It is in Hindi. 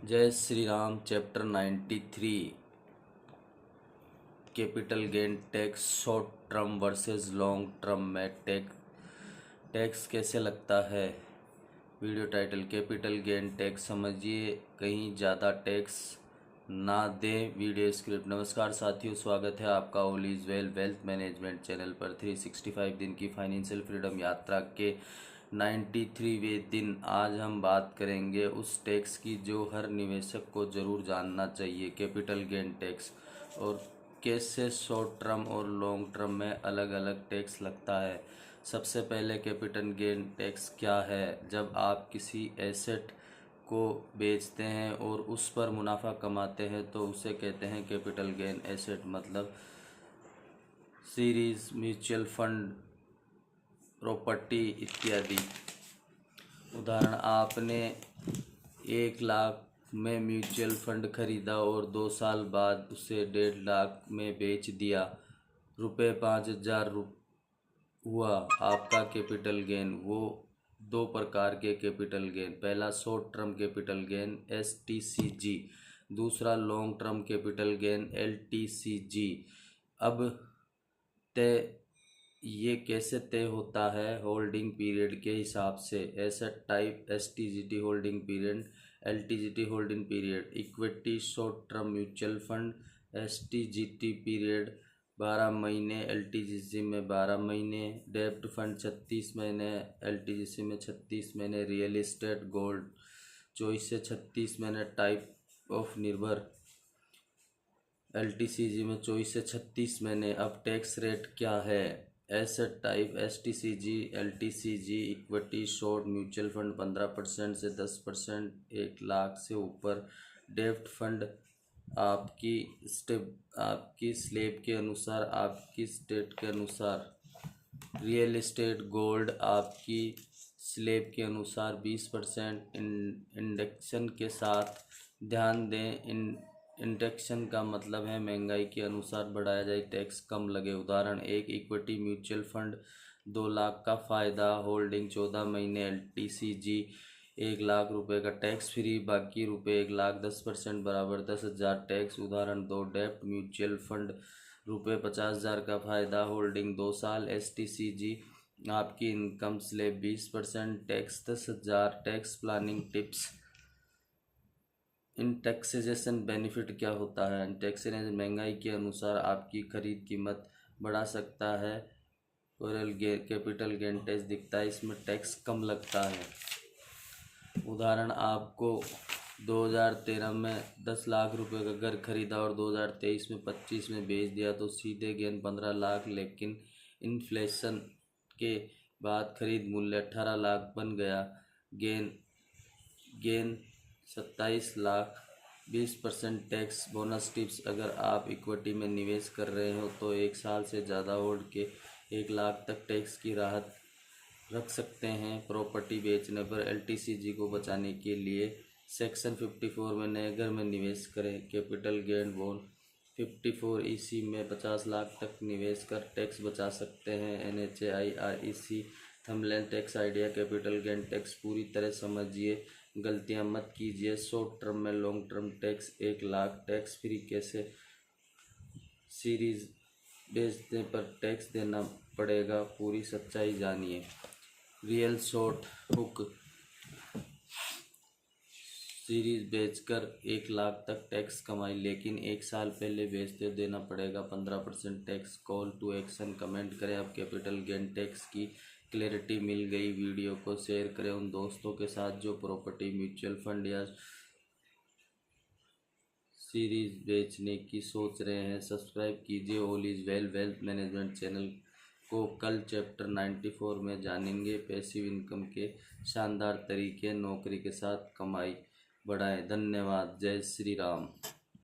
जय Shri Ram. Chapter 93 capital gain tax short term versus long term में टैक्स कैसे लगता है। Video title capital gain tax समझिए, कहीं ज़्यादा टैक्स ना दें। Video script. नमस्कार साथियों, स्वागत है आपका all is well wealth management channel पर। 365 दिन की फाइनेंशियल फ्रीडम यात्रा के 93वें दिन आज हम बात करेंगे उस टैक्स की जो हर निवेशक को ज़रूर जानना चाहिए, कैपिटल गेन टैक्स, और कैसे शॉर्ट टर्म और लॉन्ग टर्म में अलग अलग टैक्स लगता है। सबसे पहले कैपिटल गेन टैक्स क्या है। जब आप किसी एसेट को बेचते हैं और उस पर मुनाफा कमाते हैं तो उसे कहते हैं कैपिटल गेन। एसेट मतलब सीरीज, म्यूचुअल फंड, प्रॉपर्टी इत्यादि। उदाहरण, आपने 1 लाख में म्यूचुअल फंड खरीदा और 2 साल बाद उसे 1.5 लाख में बेच दिया, रुपये 5,000 हुआ आपका कैपिटल गेन। वो 2 प्रकार के कैपिटल गेन, पहला short term capital gain STCG, दूसरा long term capital gain LTCG। अब तय ये कैसे तय होता है। होल्डिंग पीरियड के हिसाब से। Asset type STGT holding period, LTGT holding period. Equity short term mutual fund STGT period 12 महीने, LTGC में 12 महीने। डेब्ट फंड 36 महीने, LTGC में 36 महीने। रियल एस्टेट गोल्ड 24 से 36 महीने। टाइप ऑफ निर्भर LTCG में 24 से 36 महीने। अब टैक्स रेट क्या है। Asset type STCG, LTCG, equity short mutual fund 15% से 10%, 1 लाख से ऊपर। डेब्ट फंड आपकी स्लैब के अनुसार, आपकी स्टेट के अनुसार। रियल एस्टेट गोल्ड आपकी स्लैब के अनुसार 20% इंडेक्शन के साथ। ध्यान दें, इंडेक्शन का मतलब है महंगाई के अनुसार बढ़ाया जाए, टैक्स कम लगे। उदाहरण, एक इक्विटी म्यूचुअल फंड 2 लाख का फ़ायदा, होल्डिंग 14 महीने। LTCG 1 लाख रुपए का टैक्स फ्री, बाकी रुपए 1 लाख 10% बराबर 10,000 टैक्स। उदाहरण 2 डेब्ट म्यूचुअल फंड रुपये 50,000 का फ़ायदा, होल्डिंग 2 साल। STCG आपकी income slab 20%, tax 10,000। Tax planning tips. इन टैक्सेशन बेनिफिट क्या होता है। टैक्सेशन महंगाई के अनुसार आपकी खरीद कीमत बढ़ा सकता है। ओरल कैपिटल गेन टैक्स दिखता है, इसमें टैक्स कम लगता है। उदाहरण, आपको 2013 में 10 लाख रुपए का घर खरीदा और 2023 में 25 में बेच दिया तो सीधे गेन 15 लाख, लेकिन इन्फ्लेशन के बाद खरीद मूल्य 18 लाख बन गया। Gain 27 lakh. 20% tax bonus tips. अगर आप इक्विटी में निवेश कर रहे हो तो 1 साल से ज़्यादा होल्ड के 1 लाख तक टैक्स की राहत रख सकते हैं। प्रॉपर्टी बेचने पर LTCG को बचाने के लिए सेक्शन 54 में नए घर में निवेश करें। कैपिटल गेन बोन 54EC में 50 लाख तक निवेश कर टैक्स बचा सकते हैं। NHAI thumbnail tax idea. Capital gain tax पूरी तरह समझिए, गलतियां मत कीजिए। शॉर्ट टर्म में long term tax 1 lakh tax free कैसे। सीरीज बेचने पर टैक्स देना पड़ेगा, पूरी सच्चाई जानिए। रियल शॉर्ट हुक, सीरीज बेचकर 1 लाख तक टैक्स कमाई, लेकिन 1 साल पहले बेचते देना पड़ेगा 15% tax. Call to action, comment करें। अब कैपिटल गेन टैक्स की क्लैरिटी मिल गई। वीडियो को शेयर करें उन दोस्तों के साथ जो प्रॉपर्टी, म्यूचुअल फंड या सीरीज बेचने की सोच रहे हैं। सब्सक्राइब कीजिए all is well wealth management channel को। कल चैप्टर 94 में जानेंगे पैसिव इनकम के शानदार तरीके, नौकरी के साथ कमाई बढ़ाएं। धन्यवाद। जय श्री राम।